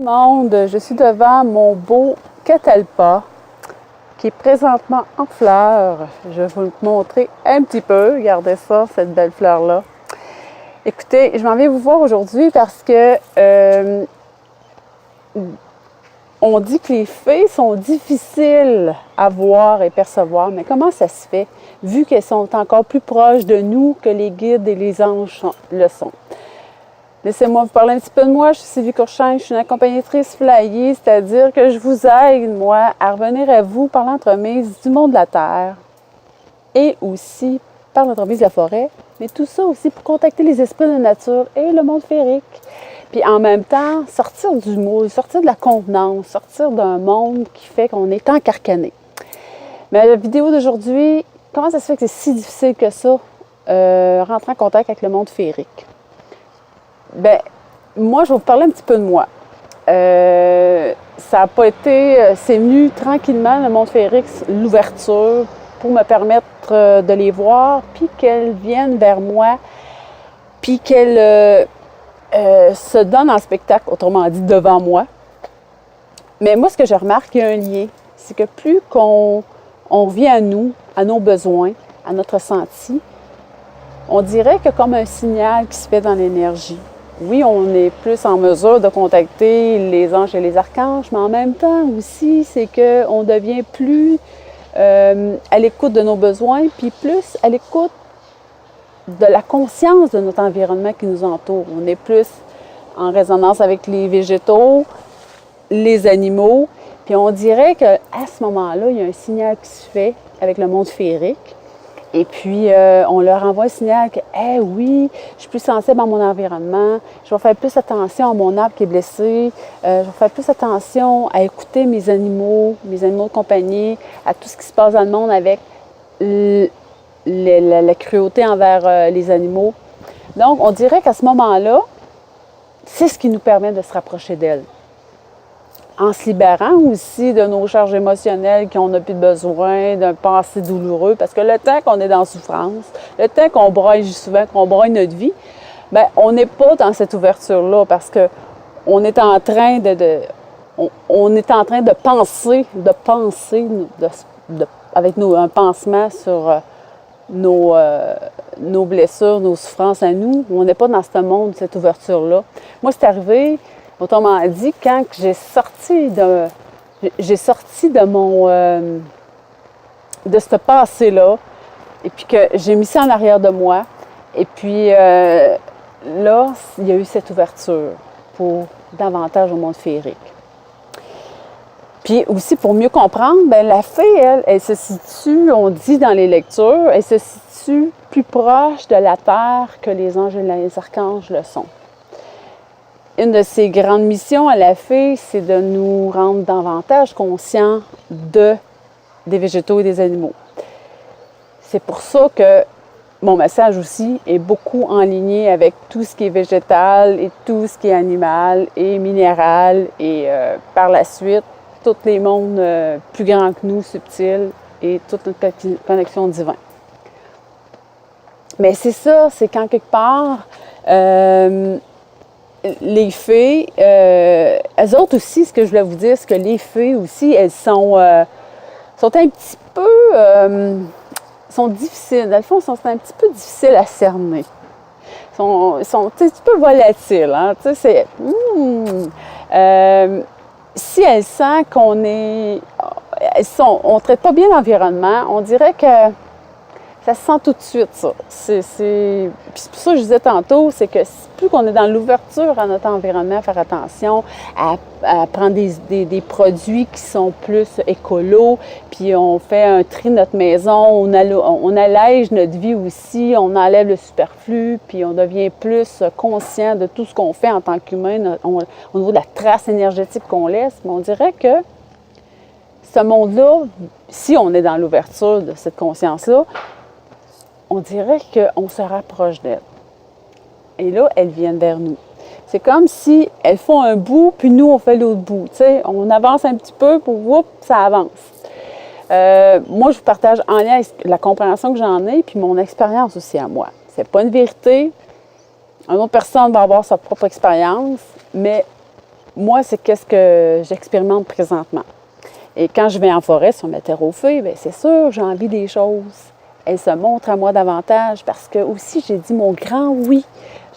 Monde, je suis devant mon beau catalpa qui est présentement en fleurs. Je vais vous le montrer un petit peu. Regardez ça, cette belle fleur-là. Écoutez, je m'en viens vous voir aujourd'hui parce que on dit que les fées sont difficiles à voir et percevoir, mais comment ça se fait, vu qu'elles sont encore plus proches de nous que les guides et les anges le sont? Laissez-moi vous parler un petit peu de moi. Je suis Sylvie Courchain, je suis une accompagnatrice flyée, c'est-à-dire que je vous aide, moi, à revenir à vous par l'entremise du monde de la Terre et aussi par l'entremise de la forêt, mais tout ça aussi pour contacter les esprits de la nature et le monde féerique. Puis en même temps, sortir du moule, sortir de la contenance, sortir d'un monde qui fait qu'on est encarcané. Mais la vidéo d'aujourd'hui, comment ça se fait que c'est si difficile que ça, rentrer en contact avec le monde féerique? Bien, moi, je vais vous parler un petit peu de moi. Ça n'a pas été... c'est venu tranquillement, le monde féerique, l'ouverture, pour me permettre de les voir, puis qu'elles viennent vers moi, puis qu'elles se donnent en spectacle, autrement dit, devant moi. Mais moi, ce que je remarque, il y a un lien. C'est que plus qu'on revient à nous, à nos besoins, à notre ressenti, on dirait que comme un signal qui se fait dans l'énergie. Oui, on est plus en mesure de contacter les anges et les archanges, mais en même temps aussi, c'est qu'on devient plus à l'écoute de nos besoins, puis plus à l'écoute de la conscience de notre environnement qui nous entoure. On est plus en résonance avec les végétaux, les animaux, puis on dirait qu'à ce moment-là, il y a un signal qui se fait avec le monde féerique. Et puis, on leur envoie un signal que, oui, je suis plus sensible à mon environnement, je vais faire plus attention à mon arbre qui est blessé, je vais faire plus attention à écouter mes animaux de compagnie, à tout ce qui se passe dans le monde avec la cruauté envers les animaux. Donc, on dirait qu'à ce moment-là, c'est ce qui nous permet de se rapprocher d'elles. En se libérant aussi de nos charges émotionnelles qu'on n'a plus besoin, d'un passé douloureux, parce que le temps qu'on est dans souffrance, le temps qu'on broye souvent, qu'on broye notre vie, bien, on n'est pas dans cette ouverture-là parce qu'on est en train on est en train de penser avec un pansement sur nos blessures, nos souffrances à nous. On n'est pas dans ce monde, cette ouverture-là. Moi, c'est arrivé... Autrement dit, quand j'ai sorti de ce passé-là, et puis que j'ai mis ça en arrière de moi, et puis là, il y a eu cette ouverture pour davantage au monde féerique. Puis aussi, pour mieux comprendre, bien, la fée, elle se situe, on dit dans les lectures, elle se situe plus proche de la terre que les anges et les archanges le sont. Une de ses grandes missions à la fée, c'est de nous rendre davantage conscients des végétaux et des animaux. C'est pour ça que mon message aussi est beaucoup en ligne avec tout ce qui est végétal et tout ce qui est animal et minéral et par la suite, tous les mondes plus grands que nous, subtils et toute notre connexion divine. Mais c'est ça, c'est qu'en quelque part... les fées, elles autres aussi, ce que je voulais vous dire, c'est que les fées aussi, elles sont un petit peu, sont difficiles. Dans le fond, sont un petit peu difficiles à cerner. Sont un petit peu volatiles. Hein? Tu sais, si elles sentent on ne traite pas bien l'environnement, on dirait que ça se sent tout de suite, ça. Puis c'est pour ça que je disais tantôt, c'est que plus qu'on est dans l'ouverture à notre environnement, à faire attention, à prendre des produits qui sont plus écolos, puis on fait un tri de notre maison, on allège notre vie aussi, on enlève le superflu, puis on devient plus conscient de tout ce qu'on fait en tant qu'humain au niveau de la trace énergétique qu'on laisse. Mais on dirait que ce monde-là, si on est dans l'ouverture de cette conscience-là, on dirait qu'on se rapproche d'elles. Et là, elles viennent vers nous. C'est comme si elles font un bout, puis nous, on fait l'autre bout. Tu sais, on avance un petit peu, pour ça avance. Moi, je vous partage en lien avec la compréhension que j'en ai, puis mon expérience aussi à moi. C'est pas une vérité. Une autre personne va avoir sa propre expérience, mais moi, c'est qu'est-ce que j'expérimente présentement. Et quand je vais en forêt sur ma terre aux feuilles, bien, c'est sûr, j'ai envie des choses. Elles se montrent à moi davantage parce que aussi, j'ai dit mon grand oui.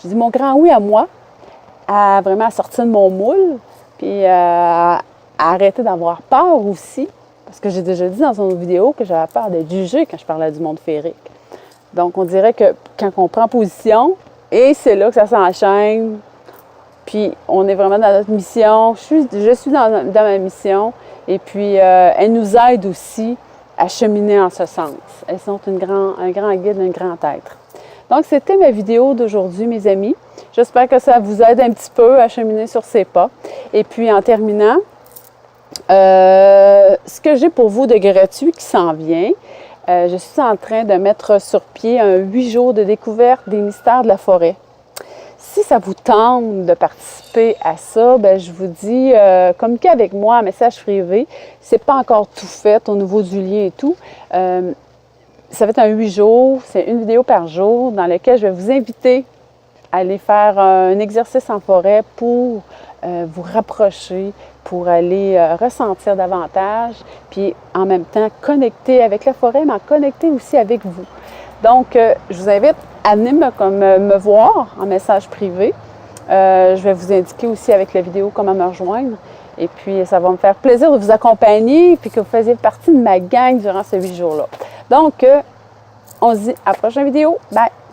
J'ai dit mon grand oui à moi, à vraiment sortir de mon moule, puis à arrêter d'avoir peur aussi. Parce que j'ai déjà dit dans une vidéo que j'avais peur d'être jugée quand je parlais du monde féerique. Donc, on dirait que quand on prend position, et c'est là que ça s'enchaîne, puis on est vraiment dans notre mission. Je suis dans ma mission, et puis elle nous aide aussi à cheminer en ce sens. Elles sont un grand guide, un grand être. Donc, c'était ma vidéo d'aujourd'hui, mes amis. J'espère que ça vous aide un petit peu à cheminer sur ces pas. Et puis, en terminant, ce que j'ai pour vous de gratuit qui s'en vient, je suis en train de mettre sur pied un 8 jours de découverte des mystères de la forêt. Si ça vous tente de participer à ça, bien, je vous dis, communiquez avec moi en message privé. C'est pas encore tout fait au niveau du lien et tout. Ça va être un 8 jours, c'est une vidéo par jour dans laquelle je vais vous inviter à aller faire un exercice en forêt pour vous rapprocher, pour aller ressentir davantage, puis en même temps connecter avec la forêt, mais en connecter aussi avec vous. Donc, je vous invite à venir me voir en message privé. Je vais vous indiquer aussi avec la vidéo comment me rejoindre. Et puis, ça va me faire plaisir de vous accompagner puis que vous faisiez partie de ma gang durant ces 8 jours-là. Donc, on se dit à la prochaine vidéo. Bye!